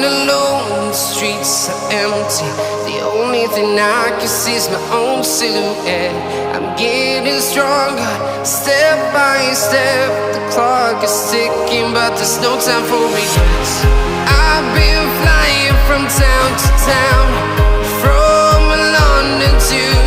alone, the streets are empty. The only thing I can see is my own silhouette. I'm getting stronger, step by step. The clock is ticking, but there's no time for regrets. I've been flying from town to town, from London to